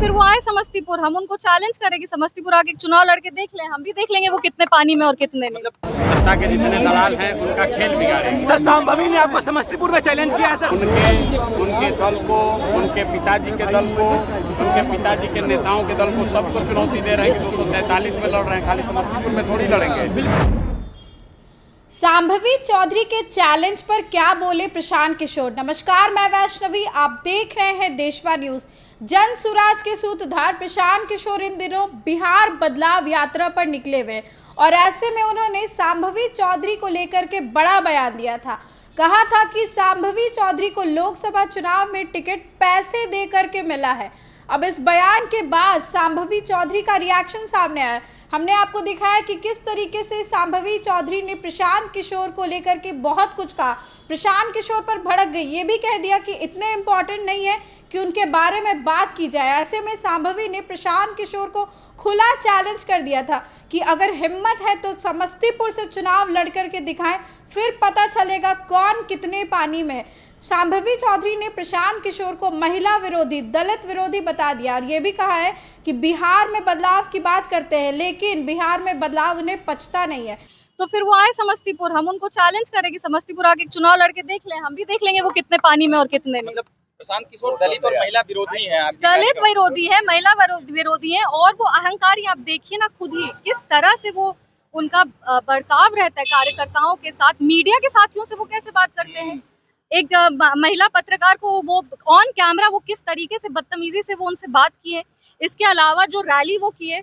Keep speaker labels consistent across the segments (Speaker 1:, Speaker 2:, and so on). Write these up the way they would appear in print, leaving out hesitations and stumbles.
Speaker 1: फिर वो आए समस्तीपुर, हम उनको चैलेंज करें कि समस्तीपुर आके चुनाव लड़के देख लें, हम भी देख लेंगे वो कितने पानी में और कितने नहीं।
Speaker 2: सत्ता के जितने दलाल हैं उनका खेल बिगाड़ेंगे।
Speaker 3: सर संभवी ने आपको समस्तीपुर में चैलेंज किया है सर।
Speaker 2: उनके दल को, उनके पिताजी के दल को, उनके पिताजी के नेताओं के दल को सबको चुनौती दे रहे हैं कि 243 में लड़ रहे हैं, खाली समस्तीपुर में थोड़ी लड़ेंगे।
Speaker 4: सांभवी चौधरी के चैलेंज पर क्या बोले प्रशांत किशोर। नमस्कार, मैं वैष्णवी, आप देख रहे हैं देशवा न्यूज। जन सुराज के सूत्रधार प्रशांत किशोर इन दिनों बिहार बदलाव यात्रा पर निकले हुए और ऐसे में उन्होंने सांभवी चौधरी को लेकर के बड़ा बयान दिया था। कहा था कि सांभवी चौधरी को लोकसभा चुनाव में टिकट पैसे दे करके मिला है। अब इस बयान के बाद सांभवी चौधरी का रिएक्शन सामने आया। हमने आपको दिखाया कि किस तरीके से सांभवी चौधरी ने प्रशांत किशोर को लेकर के बहुत कुछ कहा। प्रशांत किशोर पर भड़क गई, ये भी कह दिया कि इतने इम्पोर्टेंट नहीं है कि उनके बारे में बात की जाए। ऐसे में सांभवी ने प्रशांत किशोर को खुला चैलेंज कर दिया था कि अगर हिम्मत है तो समस्तीपुर से चुनाव लड़ करके दिखाएं, फिर पता चलेगा कौन कितने पानी में है। सांभवी चौधरी ने प्रशांत किशोर को महिला विरोधी, दलित विरोधी बता दिया और ये भी कहा है कि बिहार में बदलाव की बात करते हैं लेकिन बिहार में बदलाव उन्हें पचता नहीं है।
Speaker 1: तो फिर वो आए समस्तीपुर, हम उनको चैलेंज करें कि समस्तीपुर आके चुनाव लड़के देख लें, हम भी देख लेंगे वो कितने पानी में और कितने नहीं।
Speaker 5: प्रशांत किशोर दलित और महिला विरोधी हैं।
Speaker 1: दलित विरोधी है, महिला विरोधी है और वो अहंकारी, आप देखिए ना खुद ही किस तरह से वो उनका बर्ताव रहता है कार्यकर्ताओं के साथ, मीडिया के साथियों से वो कैसे बात करते हैं। एक महिला पत्रकार को वो ऑन कैमरा वो किस तरीके से बदतमीजी से वो उनसे बात किए। इसके अलावा जो रैली वो किए,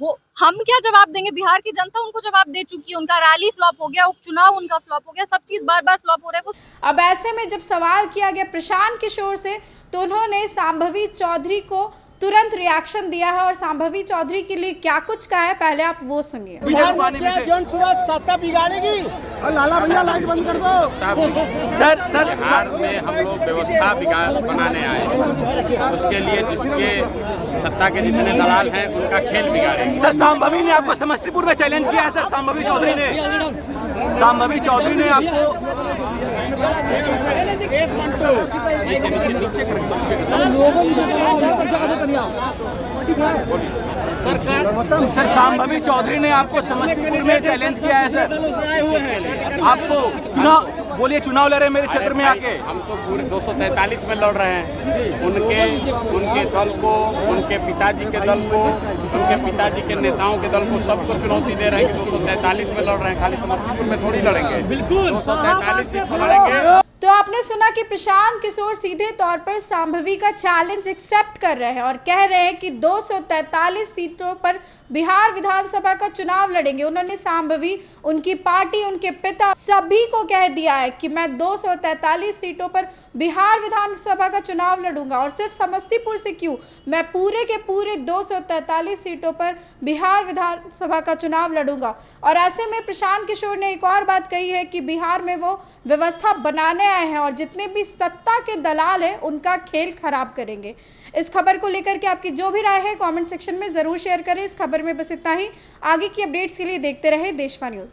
Speaker 1: वो हम क्या जवाब देंगे, बिहार की जनता उनको जवाब दे चुकी है। उनका रैली फ्लॉप हो गया, उपचुनाव उनका फ्लॉप हो गया, सब चीज बार बार फ्लॉप हो रहा है।
Speaker 4: अब ऐसे में जब सवाल किया गया प्रशांत किशोर से तो उन्होंने सांभवी चौधरी को तुरंत रिएक्शन दिया है और सांभवी चौधरी के लिए क्या कुछ कहा है, पहले आप वो सुनिए।
Speaker 6: जन सुराज सत्ता बिगाड़ेगी और लाला भैया लाइट बंद कर दो।
Speaker 2: सर बिहार में हम लोग व्यवस्था बनाने आए, उसके लिए जिसके सत्ता के जितने दलाल हैं उनका खेल बिगाड़ेंगे।
Speaker 3: सर संभवी ने आपको समस्तीपुर में चैलेंज किया है सर। सांभवी चौधरी ने आपको सर सांभवी चौधरी ने आपको समस्तीपुर में चैलेंज किया है सर। आपको चुनाव लड़ रहे मेरे क्षेत्र में आके।
Speaker 2: हम तो पूरे 243 में लड़ रहे हैं। उनके दल को, उनके पिताजी के दल को, उनके पिताजी के नेताओं के दल को सबको चुनौती दे रहे हैं कि 243 में लड़ रहे हैं, खाली समस्तीपुर में थोड़ी लड़ेंगे। 243 सीट पर लड़ेंगे।
Speaker 4: तो आपने सुना कि प्रशांत किशोर सीधे तौर पर सांभवी का चैलेंज एक्सेप्ट कर रहे हैं और कह रहे हैं कि 243 सीटों पर बिहार विधानसभा का चुनाव लड़ेंगे। उन्होंने सांभवी, उनकी पार्टी, उनके पिता सभी को कह दिया है कि मैं 243 सीटों पर बिहार विधानसभा का चुनाव लड़ूंगा और सिर्फ समस्तीपुर से क्यों, मैं पूरे के पूरे 243 सीटों पर बिहार विधानसभा का चुनाव लड़ूंगा। और ऐसे में प्रशांत किशोर ने एक और बात कही है कि बिहार में वो व्यवस्था बनाने आए हैं और जितने भी सत्ता के दलाल हैं उनका खेल खराब करेंगे। इस खबर को लेकर के आपकी जो भी राय है कमेंट सेक्शन में जरूर शेयर करें। इस खबर में बस इतना ही। आगे की अपडेट्स के लिए देखते रहे देशवा न्यूज।